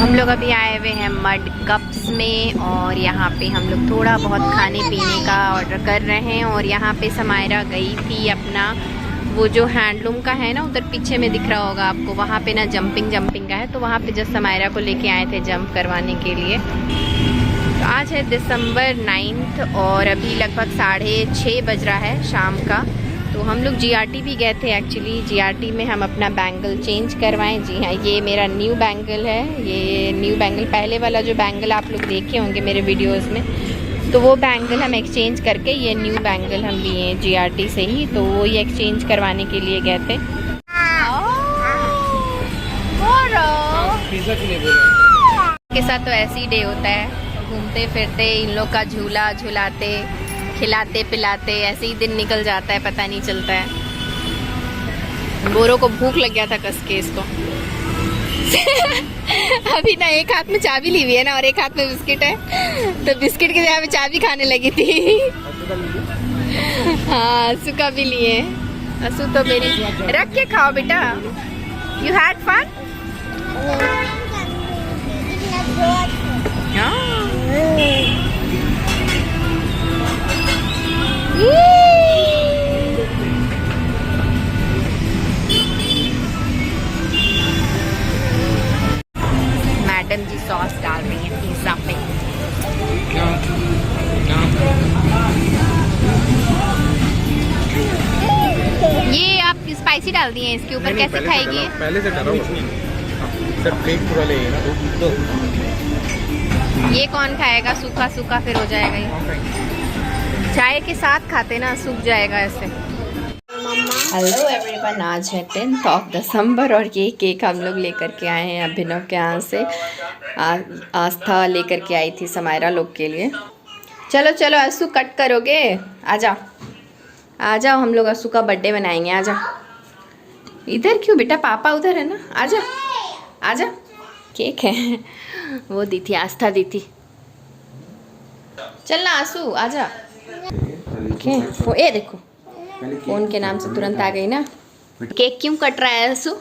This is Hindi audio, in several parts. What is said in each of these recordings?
हम लोग अभी आए हुए हैं मड कप्स में और यहाँ पे हम लोग थोड़ा बहुत खाने पीने का ऑर्डर कर रहे हैं। और यहाँ पे समायरा गई थी अपना वो जो हैंडलूम का है ना, उधर पीछे में दिख रहा होगा आपको, वहाँ पे ना जंपिंग का है, तो वहाँ पे जस्ट समायरा को लेके आए थे जंप करवाने के लिए। तो आज है दिसंबर 9 और अभी लगभग 6:30 बज रहा है शाम का। तो हम लोग जीआरटी भी गए थे एक्चुअली। जीआरटी में हम अपना बैंगल चेंज करवाएं। जी हाँ, ये मेरा न्यू बैंगल है। ये न्यू बैंगल, पहले वाला जो बैंगल आप लोग देखे होंगे मेरे वीडियोस में, तो वो बैंगल हम एक्सचेंज करके ये न्यू बैंगल हम लिए हैं जीआरटी से ही। तो वो ही एक्सचेंज करवाने के लिए गए थे। के साथ तो ऐसे ही डे होता है, घूमते फिरते इन लोग का झूला झूलाते, खिलाते पिलाते ऐसे ही दिन निकल जाता है, पता नहीं चलता है। बोरो को भूख लग गया था कस के इसको। अभी ना एक हाथ में चाबी ली हुई है ना और एक हाथ में बिस्किट है, तो बिस्किट की जगह पे चाबी खाने लगी थी। हाँ, असू का भी लिए। असू तो मेरी रख के खाओ बेटा। You had fun? Madam ji sauce डाल रही हैं पिज्जा पे। ये आप स्पाइसी डाल दिए हैं इसके ऊपर, कैसे खाएगी? पहले से करो, सर प्लेट पूरा ले ना। ये कौन खाएगा? सूखा सूखा फिर हो जाएगा ये। चाय के साथ खाते ना, सूख जाएगा ऐसे। हेलो एवरीवन, आज है 10 दिसंबर और ये केक हम लोग लेकर के आए हैं अभिनव के यहाँ से। आस्था लेकर के आई थी समायरा लोग के लिए। चलो चलो असू, कट करोगे? आ जाओ आ जाओ, हम लोग असू का बर्थडे मनाएंगे। आ जाओ। इधर क्यों बेटा, पापा उधर है ना। आ जाओ आ जाओ। केक है, वो दी थी, आस्था दी थी। चलना आंसू, आजा। ए देखो, फोन के नाम से तुरंत आ गई ना। केक क्यों कट रहा है आंसू?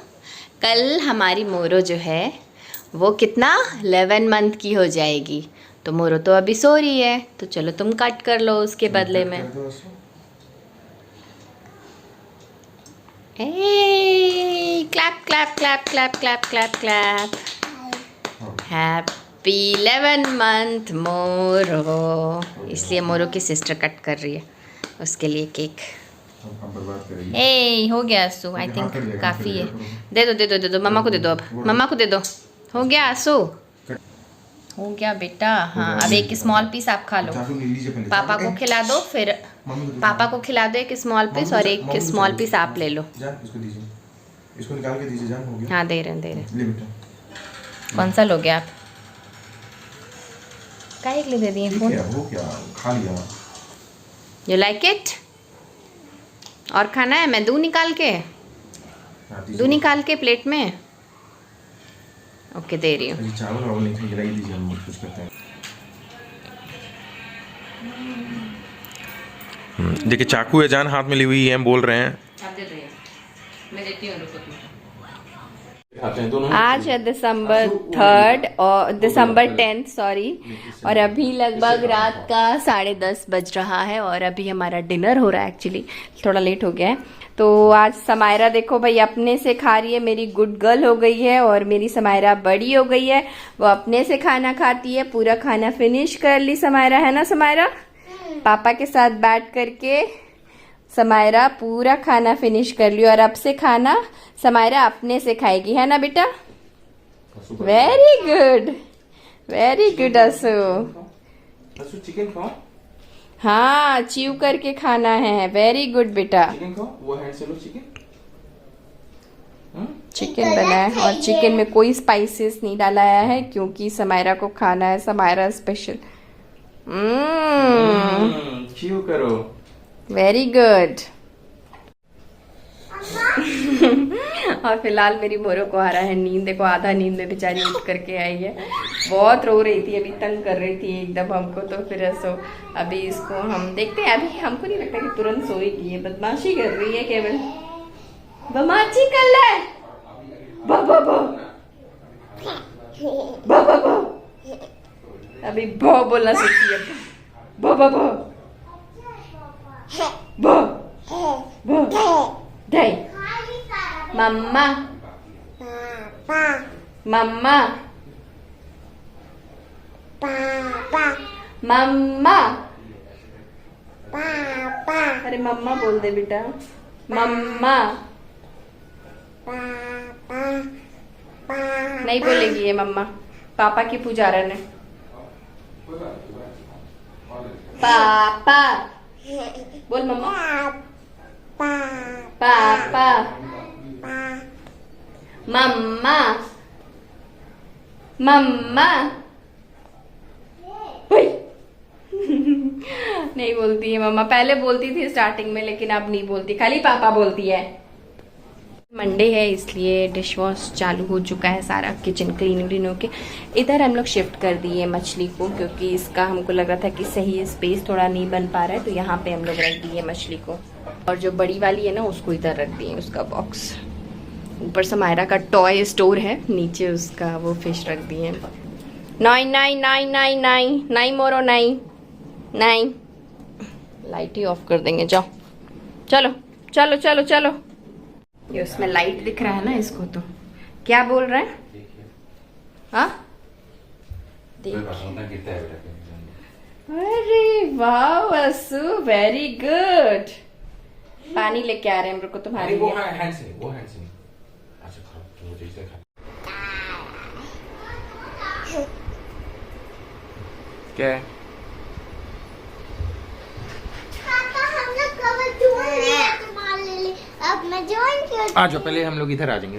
कल हमारी मोरो जो है वो कितना 11 मंथ की हो जाएगी, तो मोरो तो अभी सो रही है, तो चलो तुम कट कर लो उसके बदले में। Clap clap clap clap clap clap clap. Happy 11 month मोरो। इसलिए मोरो की सिस्टर कट कर रही है उसके लिए केक। ए हो गया आंसू, आई थिंक काफ़ी है। दे दो दे दो दे दो, मम्मा को दे दो, अब मम्मा को दे दो। हो गया आंसू, हो गया बेटा। हाँ, अब एक स्मॉल पीस आप खा लो, पापा को खिला दो, फिर पापा को खिला दो एक स्मॉल पीस और एक स्मॉल पीस आप ले लो। इसको निकाल के दीजिए जान। हो गया? हाँ दे रहे ले बेटा। कौन सा लोगे आप? काहे के लिए दे दिए फोन? वो क्या खा लिया? You like it? और खाना है? मैं दूं निकाल के? दूं निकाल के प्लेट में? ओके दे रही हूँ। चावल वावल नहीं खिलाई दीजिए, हम कुछ करते हैं। देखिए चाकू है जान, हाथ में ली हुई है, हम बोल रहे हैं। आप दे दो, मैं देती हूँ, रुको तुम। आज है दिसंबर 3 और दिसंबर 10 सॉरी, और अभी लगभग रात का 10:30 बज रहा है और अभी हमारा डिनर हो रहा है। एक्चुअली थोड़ा लेट हो गया है। तो आज समायरा देखो भाई अपने से खा रही है, मेरी गुड गर्ल हो गई है, और मेरी समायरा बड़ी हो गई है, वो अपने से खाना खाती है। पूरा खाना फिनिश कर ली समायरा, है ना समायरा? पापा के साथ बैठ करके समायरा पूरा खाना फिनिश कर लिया, और अब से खाना समायरा अपने से खाएगी, है ना बेटा? वेरी गुड असू। चिकन खाओ। हाँ, च्यू करके खाना है। वेरी गुड बेटा। चिकन खाओ, वो हैंड से लो चिकन। चिकन बना है और चिकन में कोई स्पाइसेस नहीं डाला है क्योंकि समायरा को खाना है, समायरा स्पेशल। च्यू करो। Very good. और फिलहाल मेरी मोरो को आ रहा है नींद। देखो आधा नींद में बेचारी उठ करके आई है, बहुत रो रही थी, अभी तंग कर रही थी एकदम हमको। तो फिर ऐसा अभी इसको हम देखते हैं। अभी हमको नहीं लगता कि तुरंत सोएगी, ये बदमाशी कर रही है, केवल बदमाशी कर ले। ब ब ब अभी ब बोलना सीखती है। ब ब ब ब ब दे मम्मा मम्मा मम्मा। अरे मम्मा बोल दे बेटा, मम्मा। नहीं बोलेगी ये मम्मा, पापा की पुजारन है। पापा बोल मम्मा। पापा मम्मा मम्मा। नहीं बोलती है मम्मा, पहले बोलती थी स्टार्टिंग में, लेकिन अब नहीं बोलती, खाली पापा बोलती है। मंडे है इसलिए डिश वॉश चालू हो चुका है, सारा किचन क्लीन व्लीन होके इधर हम लोग शिफ्ट कर दिए मछली को, क्योंकि इसका हमको लग रहा था कि सही स्पेस थोड़ा नहीं बन पा रहा है, तो यहाँ पे हम लोग रख दिए मछली को। और जो बड़ी वाली है ना उसको इधर रख दिए, उसका बॉक्स। ऊपर समायरा का टॉय स्टोर है, नीचे उसका वो फिश रख दिए। Nine nine nine nine nine nine मोरो नाइन नाइन। लाइट ही ऑफ कर देंगे, जाओ चलो चलो चलो चलो। ये उसमें लाइट दिख रहा है ना इसको, तो क्या बोल रहे हैं? हाँ अरे वाह असू, वेरी गुड। पानी लेके आ रहे हैं हम लोग को तुम्हारे लिए। क्या है? आ जाओ, पहले हम लोग इधर आ जाएंगे।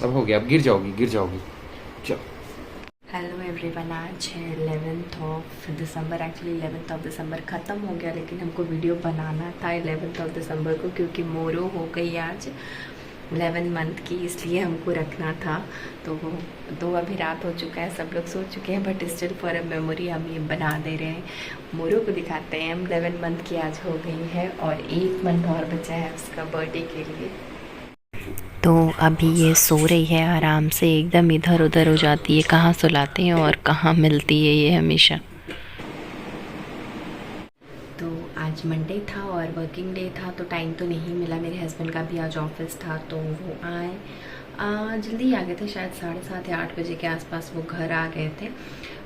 अब हो गया, अब गिर जाओगी चलो। हेलो एवरीवन, आज है 11th of December. Actually 11th of December ख़त्म हो गया, लेकिन हमको वीडियो बनाना था 11th ऑफ दिसंबर को, क्योंकि मोरो हो गई आज 11 मंथ की, इसलिए हमको रखना था। तो अभी रात हो चुका है, सब लोग सो चुके हैं, but still for a memory हम ये बना दे रहे हैं। मोरो को दिखाते हैं हम। 11 मंथ की आज हो गई है और 1 मंथ और बचा है उसका बर्थडे के लिए। तो अभी ये सो रही है आराम से, एकदम इधर उधर हो जाती है, कहाँ सुलाते हैं और कहाँ मिलती है ये हमेशा। तो आज मंडे था और वर्किंग डे था, तो टाइम तो नहीं मिला। मेरे हस्बैंड का भी आज ऑफिस था, तो वो आए जल्दी आ गए थे, शायद 7:30 या 8 बजे के आसपास वो घर आ गए थे।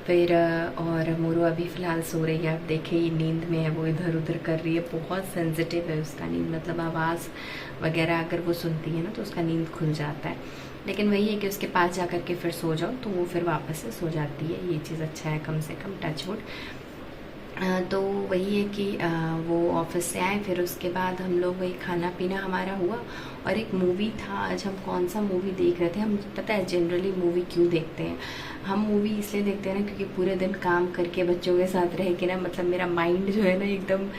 फिर और मोरू अभी फ़िलहाल सो रही है। आप देखे ही नींद में है, वो इधर उधर कर रही है, बहुत सेंसिटिव है उसका नींद, मतलब आवाज़ वगैरह अगर वो सुनती है ना तो उसका नींद खुल जाता है। लेकिन वही है कि उसके पास जा कर के फिर सो जाओ तो वो फिर वापस से सो जाती है, ये चीज़ अच्छा है कम से कम, टच वुड। तो वही है कि वो ऑफिस से आए, फिर उसके बाद हम लोग वही खाना पीना हमारा हुआ और एक मूवी था। आज हम कौन सा मूवी देख रहे थे, हम पता है जनरली मूवी क्यों देखते हैं, हम मूवी इसलिए देखते हैं ना क्योंकि पूरे दिन काम करके बच्चों के साथ रह के ना, मतलब मेरा माइंड जो है ना एकदम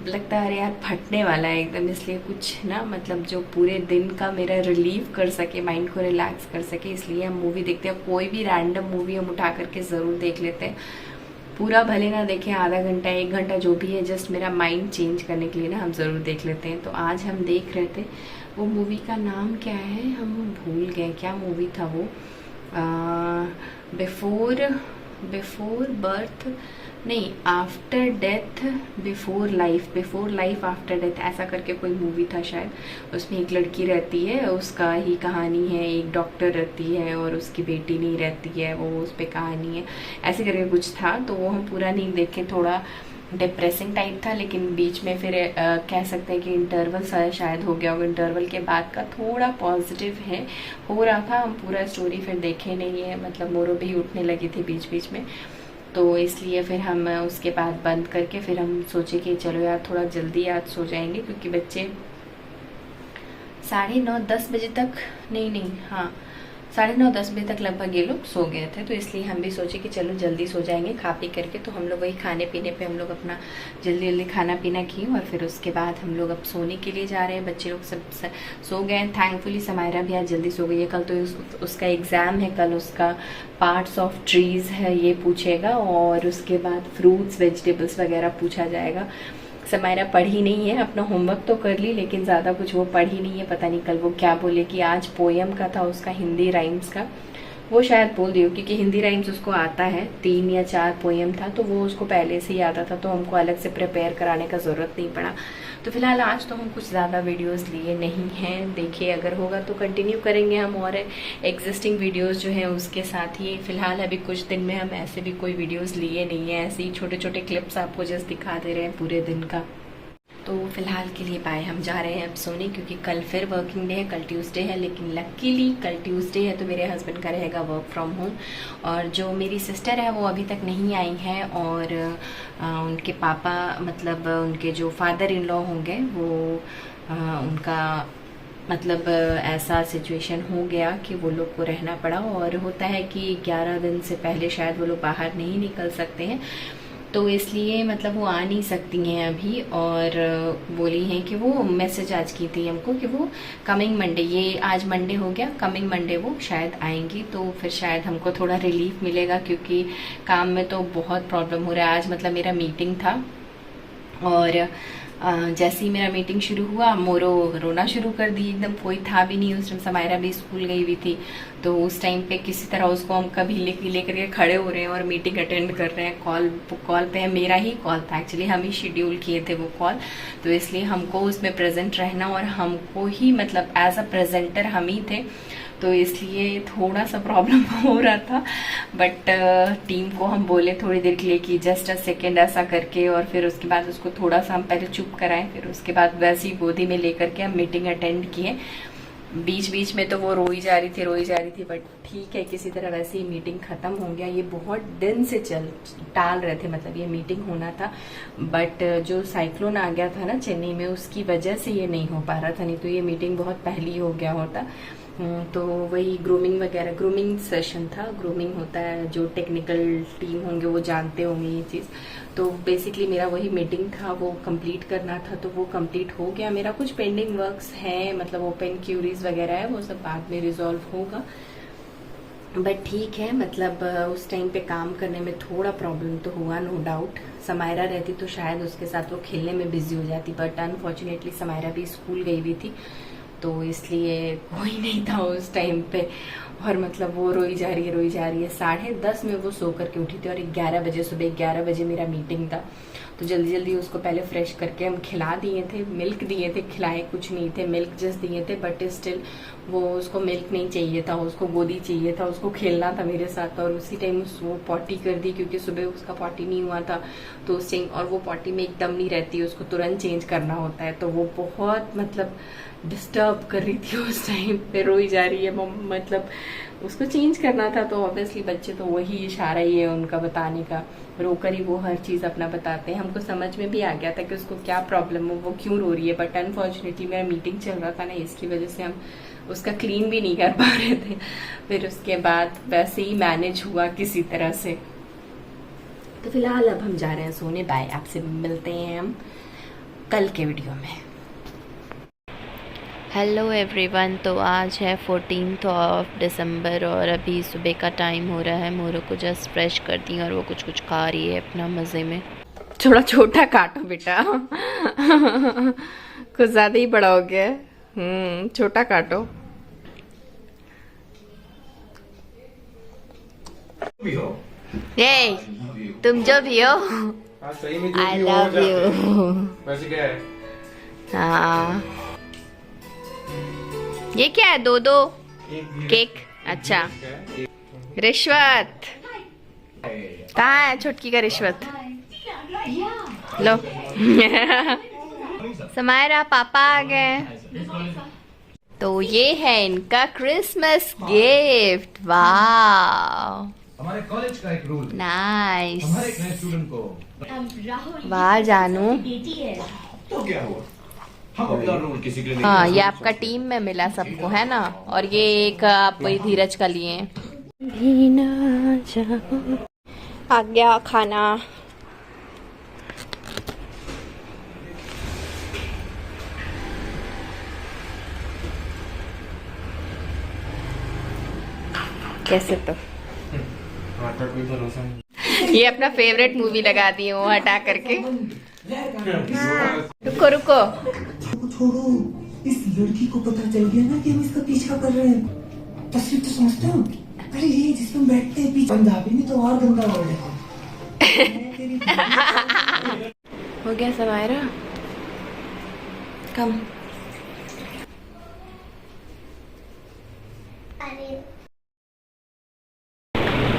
लगता है अरे यार फटने वाला है एकदम, इसलिए कुछ ना मतलब जो पूरे दिन का मेरा रिलीव कर सके, माइंड को रिलैक्स कर सके, इसलिए हम मूवी देखते हैं। कोई भी रैंडम मूवी हम उठा करके ज़रूर देख लेते हैं, पूरा भले ना देखें, आधा घंटा 1 घंटा जो भी है, जस्ट मेरा माइंड चेंज करने के लिए ना हम ज़रूर देख लेते हैं। तो आज हम देख रहे थे, वो मूवी का नाम क्या है हम भूल गए, क्या मूवी था वो, बिफोर बर्थ नहीं, after death before life after death, ऐसा करके कोई मूवी था शायद। उसमें एक लड़की रहती है, उसका ही कहानी है, एक डॉक्टर रहती है और उसकी बेटी नहीं रहती है, वो उस पर कहानी है, ऐसे करके कुछ था। तो वो हम पूरा नहीं देखे, थोड़ा डिप्रेसिंग टाइप था, लेकिन बीच में फिर कह सकते हैं कि इंटरवल शायद हो गया होगा, इंटरवल के बाद का थोड़ा पॉजिटिव है हो रहा था। हम पूरा स्टोरी फिर देखे नहीं है, मतलब मोरो भी उठने लगी थी बीच बीच में, तो इसलिए फिर हम उसके बाद बंद करके फिर हम सोचे कि चलो यार थोड़ा जल्दी आज सो जाएंगे, क्योंकि बच्चे 9:30-10 बजे तक, नहीं हाँ 9:30-10 बजे तक लगभग ये लोग सो गए थे। तो इसलिए हम भी सोचे कि चलो जल्दी सो जाएंगे खा पी करके। तो हम लोग वही खाने पीने पे हम लोग अपना जल्दी जल्दी खाना पीना किए और फिर उसके बाद हम लोग अब सोने के लिए जा रहे हैं। बच्चे लोग सब सो गए हैं, थैंकफुली समायरा भी आज जल्दी सो गई है। कल तो उसका एग्ज़ाम है, कल उसका पार्ट्स ऑफ ट्रीज़ है ये पूछेगा और उसके बाद फ्रूट्स वेजिटेबल्स वगैरह पूछा जाएगा। समायरा पढ़ी नहीं है, अपना होमवर्क तो कर ली लेकिन ज़्यादा कुछ वो पढ़ी नहीं है। पता नहीं कल वो क्या बोले कि आज पोएम का था उसका, हिंदी राइम्स का, वो शायद बोल दी हो क्योंकि हिंदी राइम्स उसको आता है। 3 या 4 पोएम था तो वो उसको पहले से ही आता था, तो हमको अलग से प्रिपेयर कराने का ज़रूरत नहीं पड़ा। तो फिलहाल आज तो हम कुछ ज़्यादा वीडियोस लिए नहीं हैं, देखिए अगर होगा तो कंटिन्यू करेंगे हम और एग्जिस्टिंग वीडियोस जो हैं उसके साथ ही। फिलहाल अभी कुछ दिन में हम ऐसे भी कोई वीडियोस लिए नहीं हैं, ऐसे ही छोटे छोटे क्लिप्स आपको जस्ट दिखा दे रहे हैं पूरे दिन का। तो फिलहाल के लिए बाय, हम जा रहे हैं अब सोने क्योंकि कल फिर वर्किंग डे है, कल ट्यूसडे है। लेकिन लकीली कल ट्यूसडे है तो मेरे हस्बैंड का रहेगा वर्क फ्रॉम होम। और जो मेरी सिस्टर है वो अभी तक नहीं आई है और उनके पापा मतलब उनके जो फादर इन लॉ होंगे वो उनका मतलब ऐसा सिचुएशन हो गया कि वो लोग को रहना पड़ा। और होता है कि 11 दिन से पहले शायद वो लोग बाहर नहीं निकल सकते हैं, तो इसलिए मतलब वो आ नहीं सकती हैं अभी। और बोली हैं कि वो मैसेज आज की थी हमको कि वो कमिंग मंडे, ये आज मंडे हो गया, कमिंग मंडे वो शायद आएंगी, तो फिर शायद हमको थोड़ा रिलीफ मिलेगा क्योंकि काम में तो बहुत प्रॉब्लम हो रहा है। आज मतलब मेरा मीटिंग था और जैसे ही मेरा मीटिंग शुरू हुआ मोरो रोना शुरू कर दी, एकदम कोई था भी नहीं उस टाइम। समायरा भी स्कूल गई हुई थी, तो उस टाइम पे किसी तरह उसको हम कभी लेकर के खड़े हो रहे हैं और मीटिंग अटेंड कर रहे हैं। कॉल पे है, मेरा ही कॉल था एक्चुअली, हम ही शेड्यूल किए थे वो कॉल, तो इसलिए हमको उसमें प्रेजेंट रहना और हमको ही मतलब एज अ प्रेजेंटर हम ही थे, तो इसलिए थोड़ा सा प्रॉब्लम हो रहा था। बट टीम को हम बोले थोड़ी देर के लिए कि जस्ट अ सेकेंड ऐसा करके, और फिर उसके बाद उसको थोड़ा सा हम पहले चुप कराएं, फिर उसके बाद वैसे ही गोदी में लेकर के हम मीटिंग अटेंड किए। बीच बीच में तो वो रोई जा रही थी, बट ठीक है किसी तरह वैसे ही मीटिंग खत्म हो गया। ये बहुत दिन से टाल रहे थे, मतलब ये मीटिंग होना था, बट जो साइक्लोन आ गया था ना चेन्नई में, उसकी वजह से ये नहीं हो पा रहा था, नहीं तो ये मीटिंग बहुत पहले ही हो गया होता। तो वही ग्रूमिंग सेशन था। ग्रूमिंग होता है, जो टेक्निकल टीम होंगे वो जानते होंगे ये चीज़। तो बेसिकली मेरा वही मीटिंग था, वो कंप्लीट करना था, तो वो कंप्लीट हो गया। मेरा कुछ पेंडिंग वर्क्स हैं, मतलब ओपन क्यूरीज वगैरह है, वो सब बाद में रिजॉल्व होगा। बट ठीक है, मतलब उस टाइम पे काम करने में थोड़ा प्रॉब्लम तो हुआ, नो डाउट। समायरा रहती तो शायद उसके साथ वो खेलने में बिजी हो जाती, बट अनफॉर्चुनेटली समायरा भी स्कूल गई हुई थी, तो इसलिए कोई नहीं था उस टाइम पे। और मतलब वो रोई जा रही है। 10:30 में वो सो करके उठी थी और 11 बजे, सुबह 11 बजे मेरा मीटिंग था, तो जल्दी जल्दी उसको पहले फ्रेश करके हम खिला दिए थे, मिल्क दिए थे, खिलाए कुछ नहीं थे, मिल्क जस्ट दिए थे, बट स्टिल वो उसको मिल्क नहीं चाहिए था, उसको गोदी चाहिए था, उसको खेलना था मेरे साथ। और उसी टाइम वो पॉटी कर दी क्योंकि सुबह उसका पॉटी नहीं हुआ था, तो उस टाइम, और वो पॉटी में एकदम नहीं रहती, उसको तुरंत चेंज करना होता है, तो वो बहुत मतलब डिस्टर्ब कर रही थी उस टाइम पे, रोई जा रही है। मतलब उसको चेंज करना था, तो ऑब्वियसली बच्चे तो वही इशारा ही है उनका बताने का, रोकर ही वो हर चीज़ अपना बताते हैं। हमको समझ में भी आ गया था कि उसको क्या प्रॉब्लम हो, वो क्यों रो रही है, बट अनफॉर्चुनेटली मेरा मीटिंग चल रहा था ना, इसकी वजह से हम उसका क्लीन भी नहीं कर पा रहे थे। फिर उसके बाद वैसे ही मैनेज हुआ किसी तरह से। तो फिलहाल अब हम जा रहे हैं सोने, बाय, आपसे मिलते हैं हम कल के वीडियो में। हेलो एवरीवन, तो आज है 14 दिसंबर और अभी सुबह का टाइम हो रहा है। मोरो को जस्ट फ्रेश कर दी और वो कुछ कुछ खा रही है अपना मज़े में। थोड़ा छोटा काटो बेटा कुछ ज़्यादा ही बड़ा हो गया है, छोटा काटो। ये तुम जो भी हो, आई लव यू। हाँ, ये क्या है? दो केक, अच्छा। रिश्वत कहाँ है? छुटकी का रिश्वत लो समायरा पापा आ गए। तो ये है इनका क्रिसमस गिफ्ट। वाह, हमारे कॉलेज का एक रूल, नाइस। हमारे एक नए स्टूडेंट को वाह जानू, तो क्या हुआ, हम अपना रूल किसी के लिए हाँ ये आपका टीम में मिला सबको, है ना। और ये एक आप वही धीरज का लिए। आ गया खाना। कैसे तो कोई भरोसा नहीं। ये अपना फेवरेट मूवी लगा दी है वो हटा करके। रुको रुको। छोड़ो, इस लड़की को पता चल गया ना कि हम इसका पीछा कर रहे हैं। तस्वीर तो समझते हो? अरे ये जिसमें बैठते हैं पीछे, पंजाबी में तो और गंदा वर्ड है। हो गया समायरा, कम।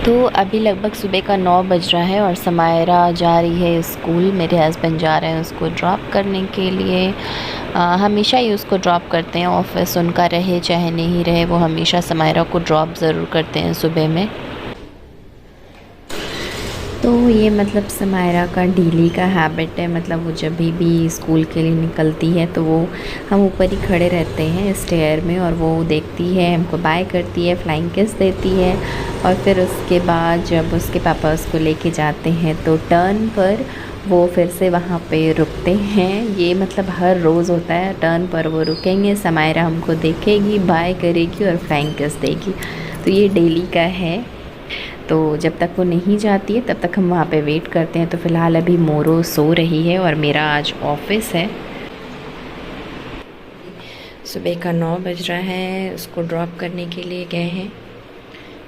तो अभी लगभग सुबह का 9 बज रहा है और समायरा जा रही है स्कूल। मेरे हस्बैंड जा रहे हैं उसको ड्रॉप करने के लिए। हमेशा ही उसको ड्रॉप करते हैं, ऑफिस उनका रहे चाहे नहीं रहे, वो हमेशा समायरा को ड्रॉप ज़रूर करते हैं सुबह में। तो ये मतलब समायरा का डेली का हैबिट है, मतलब वो जब भी स्कूल के लिए निकलती है तो वो हम ऊपर ही खड़े रहते हैं स्टेयर में, और वो देखती है, हमको बाय करती है, फ्लाइंग किस देती है, और फिर उसके बाद जब उसके पापा उसको लेके जाते हैं तो टर्न पर वो फिर से वहाँ पे रुकते हैं। ये मतलब हर रोज़ होता है, टर्न पर वो रुकेंगे, समायरा हमको देखेगी, बाय करेगी और फ्लाइंग किस देगी। तो ये डेली का है। तो जब तक वो नहीं जाती है तब तक हम वहाँ पे वेट करते हैं। तो फ़िलहाल अभी मोरो सो रही है और मेरा आज ऑफिस है। सुबह का 9 बज रहा है, उसको ड्रॉप करने के लिए गए हैं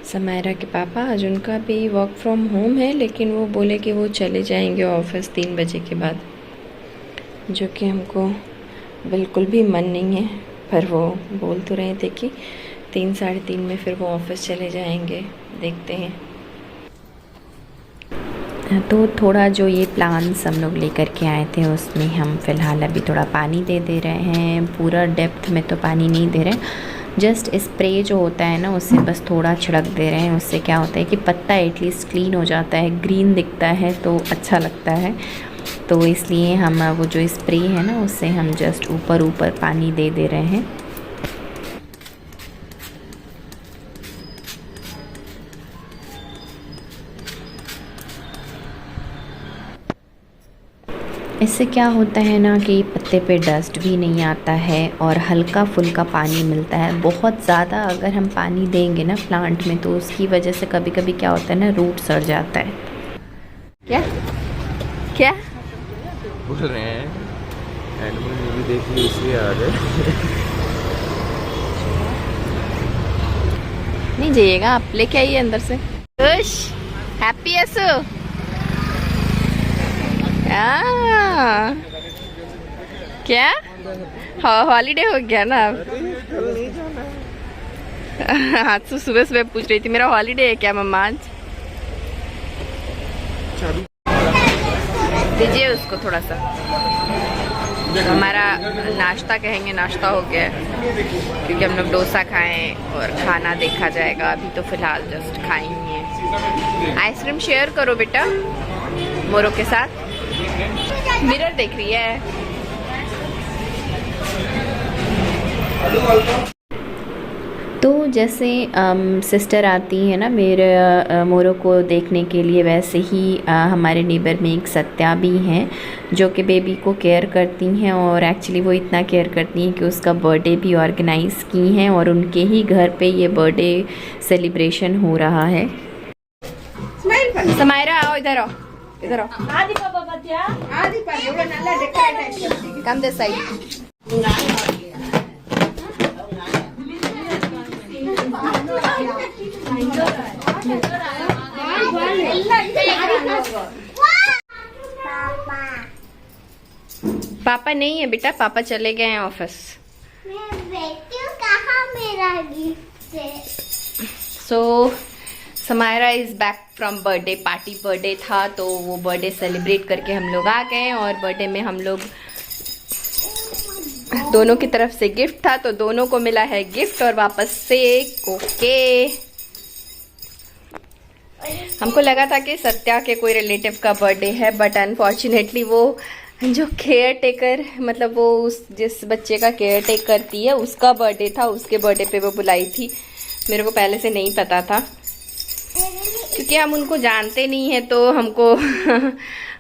समायरा के पापा। आज उनका भी वर्क फ्रॉम होम है, लेकिन वो बोले कि वो चले जाएंगे ऑफिस 3 बजे के बाद, जो कि हमको बिल्कुल भी मन नहीं है। पर वो बोल तो रहे थे कि 3 साढ़े 3 में फिर वो ऑफिस चले जाएंगे, देखते हैं। तो थोड़ा जो ये प्लांट्स हम लोग लेकर के आए थे उसमें हम फ़िलहाल अभी थोड़ा पानी दे रहे हैं। पूरा डेप्थ में तो पानी नहीं दे रहे, जस्ट स्प्रे जो होता है ना उससे बस थोड़ा छिड़क दे रहे हैं। उससे क्या होता है कि पत्ता एटलीस्ट क्लीन हो जाता है, ग्रीन दिखता है तो अच्छा लगता है। तो इसलिए हम वो जो स्प्रे है ना उससे हम जस्ट ऊपर ऊपर पानी दे रहे हैं। इससे क्या होता है ना कि पत्ते पे डस्ट भी नहीं आता है और हल्का फुल्का पानी मिलता है। बहुत ज़्यादा अगर हम पानी देंगे ना प्लांट में तो उसकी वजह से कभी कभी क्या होता है ना, रूट सड़ जाता है। क्या क्या बोल रहे हैं एनिमल मूवी देख ली इसलिए आ गए। नहीं जाइएगा आप, लेके आइए अंदर से। खुश हैप्पी असो क्या हॉलीडे हो गया ना अब। हाँ तो सुबह सुबह पूछ रही थी मेरा हॉलीडे है क्या मम्मा आज। दीजिए उसको थोड़ा सा। हमारा नाश्ता कहेंगे, नाश्ता हो गया है क्योंकि हम लोग डोसा खाएं और खाना देखा जाएगा। अभी तो फिलहाल जस्ट खाएंगे। आइसक्रीम शेयर करो बेटा मोरो के साथ। मिरर देख रही है। तो जैसे सिस्टर आती है ना मेरे मोरो को देखने के लिए, वैसे ही हमारे नेबर में एक सत्या भी हैं जो कि बेबी को केयर करती हैं। और एक्चुअली वो इतना केयर करती हैं कि उसका बर्थडे भी ऑर्गेनाइज़ की हैं और उनके ही घर पे ये बर्थडे सेलिब्रेशन हो रहा है। समायरा आओ, इधर आओ, इधर आओ। Come this side. पापा नहीं है बेटा, पापा चले गए हैं ऑफिस। मेरा गिफ्ट है। So Samaira is back from birthday party. Birthday था तो वो बर्थडे सेलिब्रेट करके हम लोग आ गए और बर्थडे में हम लोग दोनों की तरफ से गिफ्ट था तो दोनों को मिला है गिफ्ट और वापस से ओके। हमको लगा था कि सत्या के कोई रिलेटिव का बर्थडे है, बट अनफॉर्चुनेटली वो जो केयर टेकर, मतलब वो उस जिस बच्चे का केयर टेक करती है उसका बर्थडे था, उसके बर्थडे पे वो बुलाई थी। मेरे को पहले से नहीं पता था क्योंकि हम उनको जानते नहीं है तो हमको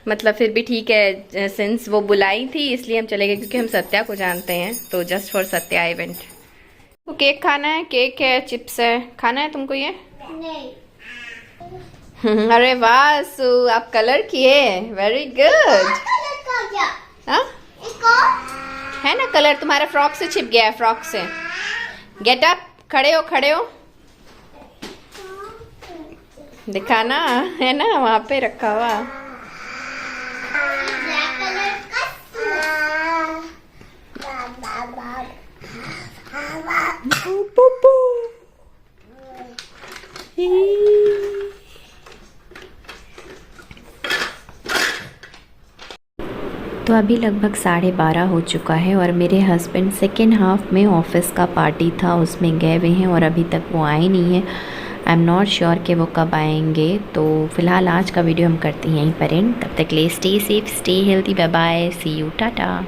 मतलब फिर भी ठीक है, सिंस वो बुलाई थी इसलिए हम चले गए क्योंकि हम सत्या को जानते हैं। तो जस्ट फॉर सत्या इवेंट। तो केक खाना है, केक है, चिप्स है, खाना है तुमको ये? नहीं। अरे वाह सु, आप कलर किए, वेरी गुड। हो गया हाँ एक और है ना, कलर तुम्हारा फ्रॉक से छिप गया है, फ्रॉक से। गेट अप, खड़े हो खड़े हो, दिखाना है ना वहाँ पे रखा हुआ। ब्लैक कलर का तो अभी लगभग 12:30 हो चुका है और मेरे हस्बैंड सेकेंड हाफ में ऑफिस का पार्टी था उसमें गए हुए हैं और अभी तक वो आए नहीं हैं। आई एम नॉट श्योर कि वो कब आएंगे। तो फ़िलहाल आज का वीडियो हम करते हैं यहीं पर एंड। तब तक ले stay safe, stay healthy, bye bye, see you, Tata.